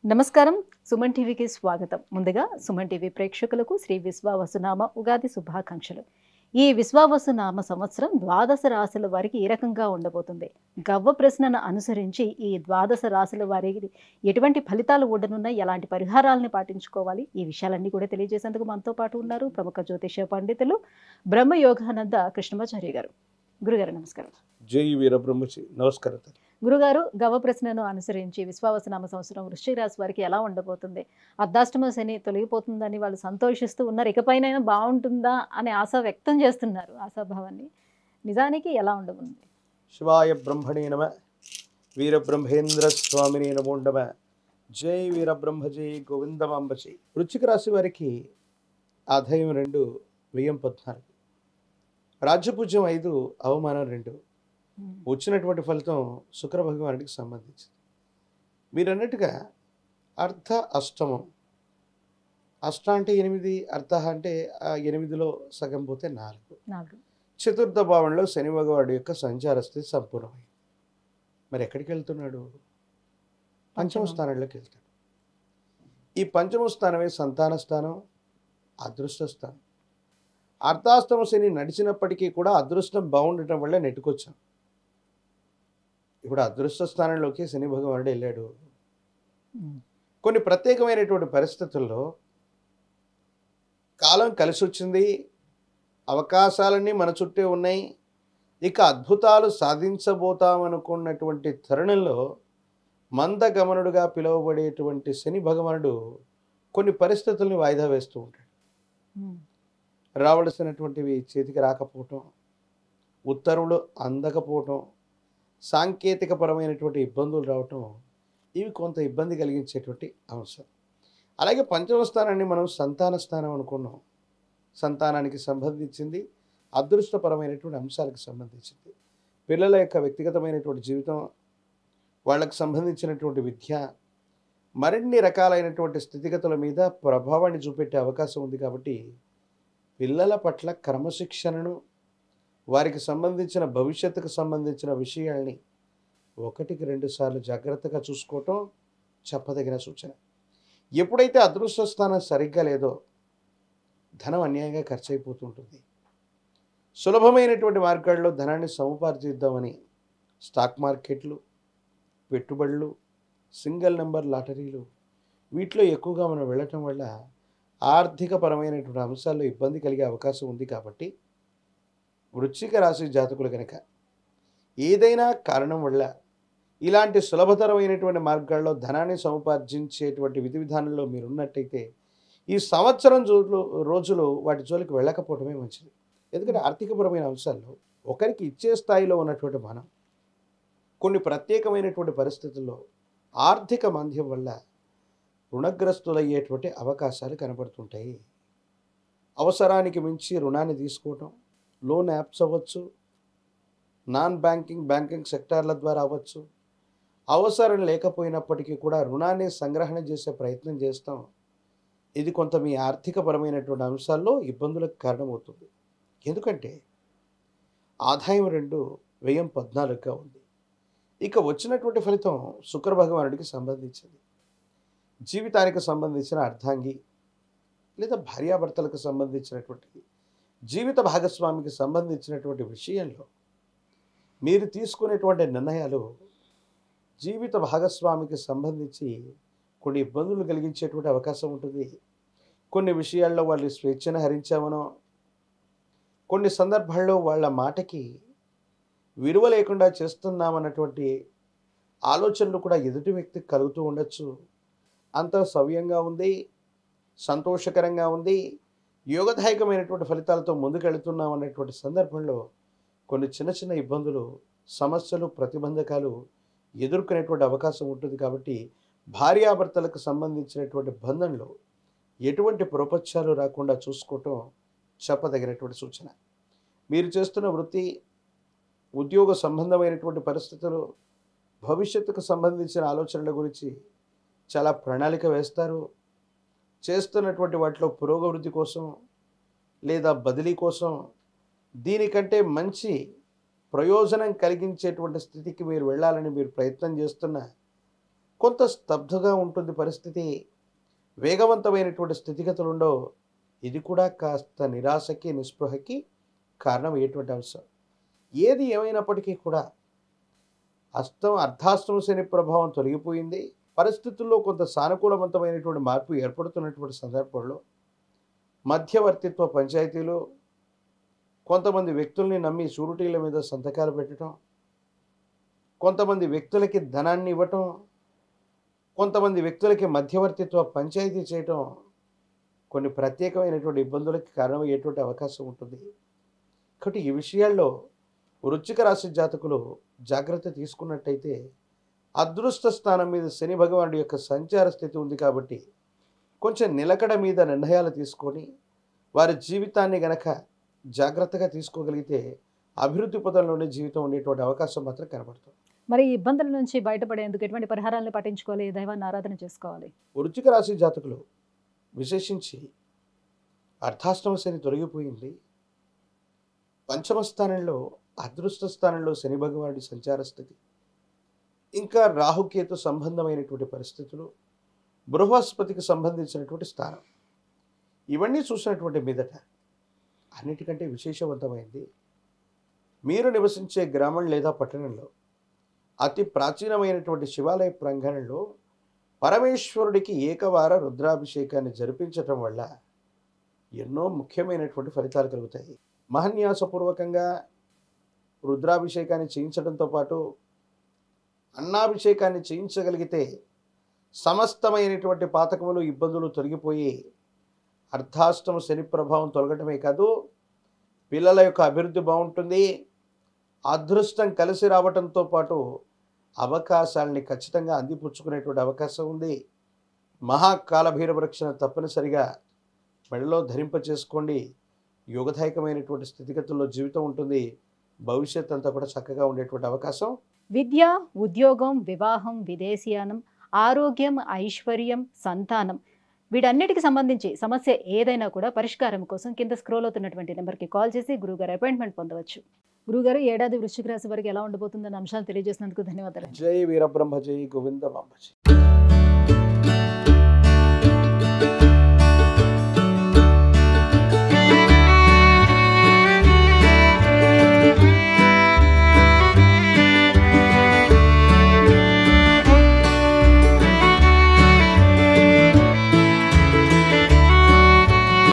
నమస్కారం. సుమన్ టీవీకి స్వాగతం. ముందుగా సుమన్ టీవీ ప్రేక్షకులకు శ్రీ విశ్వావసునామ ఉగాది శుభాకాంక్షలు. ఈ విశ్వావసునామ సంవత్సరం ద్వాదశ రాశుల వారికి ఏ రకంగా ఉండబోతుంది? గవ్వ ప్రశ్నను అనుసరించి ఈ ద్వాదశ రాశుల వారికి ఎటువంటి ఫలితాలు ఉండనున్నాయి? ఎలాంటి పరిహారాలను పాటించుకోవాలి? ఈ విషయాలన్నీ కూడా తెలియజేసేందుకు మనతో పాటు ఉన్నారు ప్రముఖ జ్యోతిష పండితులు బ్రహ్మయోగానంద కృష్ణమాచార్య గారు. గురుగారు నమస్కారం. జై వీరబ్రహ్మచి. నమస్కారం. గురుగారు, గవ ప్రశ్నను అనుసరించి విశ్వావసునామ సంవత్సరం వృశ్చిక రాశి వారికి ఎలా ఉండబోతుంది? అర్ధాష్టమ శని తొలగిపోతుందని వాళ్ళు సంతోషిస్తూ ఉన్నారు. ఇకపైనైనా బాగుంటుందా అనే ఆశ వ్యక్తం చేస్తున్నారు. ఆశాభావాన్ని నిజానికి ఎలా ఉండబోతుంది? శివాయ బ్రహ్మణే నమ. వీరబ్రహ్మేంద్ర స్వామిని నమో నమ. జై వీరబ్రహ్మ జై గోవిందమాంబచి. వృశ్చిక రాశి వారికి ఆదాయం 2, వ్యయం 14, రాజ్యపూజ్యం 5, అవమానం 2. వచ్చినటువంటి ఫలితం శుక్ర భగవానుడికి సంబంధించింది. మీరు అన్నట్టుగా అర్ధ అష్టమం. అష్ట అంటే 8, అర్ధ అంటే 8లో సగం పోతే 4. చతుర్థ భావంలో శని భగవానుడి యొక్క సంచార స్థితి సంపూర్ణమైంది. మరి ఎక్కడికి వెళ్తున్నాడు? పంచమ స్థానంలోకి వెళ్తాడు. ఈ పంచమ స్థానమే సంతాన స్థానం, అదృష్ట స్థానం. అర్ధాష్టమ శని నడిచినప్పటికీ కూడా అదృష్టం బాగుండటం వల్ల నెట్టుకొచ్చాం. ఇప్పుడు అదృష్ట స్థానంలోకి శని భగవానుడు వెళ్ళాడు. కొన్ని ప్రత్యేకమైనటువంటి పరిస్థితుల్లో కాలం కలిసి వచ్చింది, అవకాశాలన్నీ మన చుట్టే ఉన్నాయి, ఇక అద్భుతాలు సాధించబోతామనుకున్నటువంటి తరుణంలో మందగమనుడుగా పిలువబడేటువంటి శని భగవానుడు కొన్ని పరిస్థితుల్ని వాయిదా వేస్తూ ఉంటాడు. రావలసినటువంటివి చేతికి రాకపోవటం, ఉత్తర్వులు అందకపోవటం, సాంకేతిక పరమైనటువంటి ఇబ్బందులు రావటం, ఇవి కొంత ఇబ్బంది కలిగించేటువంటి అంశం. అలాగే పంచమ స్థానాన్ని మనం సంతాన స్థానం అనుకున్నాం. సంతానానికి సంబంధించింది, అదృష్టపరమైనటువంటి అంశాలకు సంబంధించింది. పిల్లల యొక్క వ్యక్తిగతమైనటువంటి జీవితం, వాళ్ళకు సంబంధించినటువంటి విద్య, మరిన్ని రకాలైనటువంటి స్థితిగతుల మీద ప్రభావాన్ని చూపెట్టే అవకాశం ఉంది. కాబట్టి పిల్లల పట్ల క్రమశిక్షణను, వారికి సంబంధించిన భవిష్యత్తుకు సంబంధించిన విషయాల్ని 1-2 సార్లు జాగ్రత్తగా చూసుకోవటం చెప్పదగిన సూచన. ఎప్పుడైతే అదృష్ట స్థానం సరిగ్గా లేదో ధనం అన్యాయంగా ఖర్చు అయిపోతుంటుంది. సులభమైనటువంటి మార్గాల్లో ధనాన్ని సముపార్జిద్దామని స్టాక్ మార్కెట్లు, పెట్టుబడులు, సింగిల్ నెంబర్ లాటరీలు, వీటిలో ఎక్కువగా మనం వెళ్ళటం వల్ల ఆర్థికపరమైనటువంటి అంశాల్లో ఇబ్బంది కలిగే అవకాశం ఉంది. కాబట్టి వృశ్చిక రాశి జాతకులు కనుక ఏదైనా కారణం వల్ల ఇలాంటి సులభతరమైనటువంటి మార్గాల్లో ధనాన్ని సముపార్జించేటువంటి విధి విధానంలో మీరు ఉన్నట్టయితే ఈ సంవత్సరం రోజులు వాటి జోలికి వెళ్ళకపోవడమే మంచిది. ఎందుకంటే ఆర్థికపరమైన అంశాల్లో ఒకరికి ఇచ్చే స్థాయిలో ఉన్నటువంటి మనం కొన్ని ప్రత్యేకమైనటువంటి పరిస్థితుల్లో ఆర్థిక మాంద్యం వల్ల రుణగ్రస్తులయ్యేటువంటి అవకాశాలు కనబడుతుంటాయి. అవసరానికి మించి రుణాన్ని తీసుకోవటం, లోన్ యాప్స్ అవ్వచ్చు, నాన్ బ్యాంకింగ్ సెక్టార్ల ద్వారా అవ్వచ్చు, అవసరం లేకపోయినప్పటికీ కూడా రుణాన్ని సంగ్రహణ చేసే ప్రయత్నం చేస్తాం. ఇది కొంత మీ ఆర్థికపరమైనటువంటి అంశాల్లో ఇబ్బందులకు కారణమవుతుంది. ఎందుకంటే ఆదాయం 2, వ్యయం 14గా ఉంది. ఇక వచ్చినటువంటి ఫలితం శుక్ర భగవానుడికి సంబంధించింది. జీవితానికి సంబంధించిన అర్ధాంగి లేదా భార్యాభర్తలకు సంబంధించినటువంటి జీవిత భాగస్వామికి సంబంధించినటువంటి విషయంలో మీరు తీసుకునేటువంటి నిర్ణయాలు జీవిత భాగస్వామికి సంబంధించి కొన్ని ఇబ్బందులు కలిగించేటువంటి అవకాశం ఉంటుంది. కొన్ని విషయాల్లో వాళ్ళు స్వేచ్ఛను హరించామనో, కొన్ని సందర్భాల్లో వాళ్ళ మాటకి విలువ లేకుండా చేస్తున్నామన్నటువంటి ఆలోచనలు కూడా ఎదుటి వ్యక్తికి కలుగుతూ ఉండొచ్చు. అంతా సవ్యంగా ఉంది, సంతోషకరంగా ఉంది, యోగదాయకమైనటువంటి ఫలితాలతో ముందుకెళ్తున్నాం అనేటువంటి సందర్భంలో కొన్ని చిన్న ఇబ్బందులు, సమస్యలు, ప్రతిబంధకాలు ఎదుర్కొనేటువంటి అవకాశం ఉంటుంది. కాబట్టి భార్యాభర్తలకు సంబంధించినటువంటి బంధంలో ఎటువంటి ప్రపంచాలు రాకుండా చూసుకోవటం చెప్పదగినటువంటి సూచన. మీరు చేస్తున్న వృత్తి, ఉద్యోగ సంబంధమైనటువంటి పరిస్థితులు, భవిష్యత్తుకు సంబంధించిన ఆలోచనల గురించి చాలా ప్రణాళిక వేస్తారు. చేస్తున్నటువంటి వాటిలో పురోగవృద్ధి కోసం లేదా బదిలీ కోసం దీనికంటే మంచి ప్రయోజనం కలిగించేటువంటి స్థితికి మీరు వెళ్ళాలని మీరు ప్రయత్నం చేస్తున్న కొంత స్తబ్దుగా ఉంటుంది పరిస్థితి, వేగవంతమైనటువంటి స్థితిగతులు ఉండవు. ఇది కూడా కాస్త నిరాశకి నిస్పృహకి కారణమయ్యేటువంటి అంశం. ఏది ఏమైనప్పటికీ కూడా అర్ధాష్టమ శని ప్రభావం తొలగిపోయింది. పరిస్థితుల్లో కొంత సానుకూలవంతమైనటువంటి మార్పు ఏర్పడుతున్నటువంటి సందర్భంలో మధ్యవర్తిత్వ పంచాయతీలు, కొంతమంది వ్యక్తుల్ని నమ్మి షూరిటీల మీద సంతకాలు పెట్టడం, కొంతమంది వ్యక్తులకి ధనాన్ని ఇవ్వటం, కొంతమంది వ్యక్తులకి మధ్యవర్తిత్వ పంచాయతీ చేయటం కొన్ని ప్రత్యేకమైనటువంటి ఇబ్బందులకి కారణమయ్యేటువంటి అవకాశం ఉంటుంది. కాబట్టి ఈ విషయాల్లో వృశ్చిక రాశి జాతకులు జాగ్రత్త తీసుకున్నట్టయితే అదృష్ట స్థానం మీద శని భగవానుడి యొక్క సంచార స్థితి ఉంది కాబట్టి కొంచెం నిలకడ మీద నిర్ణయాలు తీసుకొని వారి జీవితాన్ని గనక జాగ్రత్తగా తీసుకోగలిగితే అభివృద్ధి పదంలోనే జీవితం ఉండేటువంటి అవకాశం మాత్రం కనబడుతుంది. మరి ఈ ఇబ్బందుల నుంచి బయటపడేందుకు ఎటువంటి పరిహారాలను పాటించుకోవాలి, దైవాన్ని ఆరాధన చేసుకోవాలి? వృశ్చిక రాశి జాతకులు విశేషించి అర్ధాష్టమ శని తొలగిపోయింది. పంచమ స్థానంలో అదృష్ట స్థానంలో శని భగవానుడి సంచార స్థితి, ఇంకా రాహుకేతు సంబంధమైనటువంటి పరిస్థితులు, బృహస్పతికి సంబంధించినటువంటి స్థానం, ఇవన్నీ చూసినటువంటి మీదట అన్నిటికంటే విశేషవంతమైంది మీరు నివసించే గ్రామం లేదా పట్టణంలో అతి ప్రాచీనమైనటువంటి శివాలయ ప్రాంగణంలో పరమేశ్వరుడికి ఏకవార రుద్రాభిషేకాన్ని జరిపించటం వల్ల ఎన్నో ముఖ్యమైనటువంటి ఫలితాలు కలుగుతాయి. మహన్యాసపూర్వకంగా రుద్రాభిషేకాన్ని చేయించడంతో పాటు అన్నాభిషేకాన్ని చేయించగలిగితే సమస్తమైనటువంటి పాతకములు, ఇబ్బందులు తొలగిపోయి అర్ధాష్టమ శని ప్రభావం తొలగటమే కాదు, పిల్లల యొక్క అభివృద్ధి బాగుంటుంది. అదృష్టం కలిసి రావటంతో పాటు అవకాశాలని ఖచ్చితంగా అందిపుచ్చుకునేటువంటి అవకాశం ఉంది. మహాకాలభైరవ రక్షణ తప్పనిసరిగా మెడలో ధరింపచేసుకోండి. యోగదాయకమైనటువంటి స్థితిగతుల్లో జీవితం ఉంటుంది. భవిష్యత్ అంతా కూడా చక్కగా ఉండేటువంటి అవకాసం. విద్య, ఉద్యోగం, వివాహం, విదేశీయానం, ఆరోగ్యం, ఐశ్వర్యం, సంతానం, వీటన్నిటికి సంబంధించి సమస్య ఏదైనా కూడా పరిష్కారం కోసం కింద స్క్రోల్ అవుతున్నటువంటి నెంబర్కి కాల్ చేసి గురుగారు అపాయింట్మెంట్ పొందవచ్చు. గురుగారు, ఏడాది వృశ్చిక రాశి వారికి ఎలా ఉండబోతుందన్న అంశాలు తెలియజేసినందుకు ధన్యవాదాలు. జై వీరబ్రహ్మ, జై గోవిందమాంబ.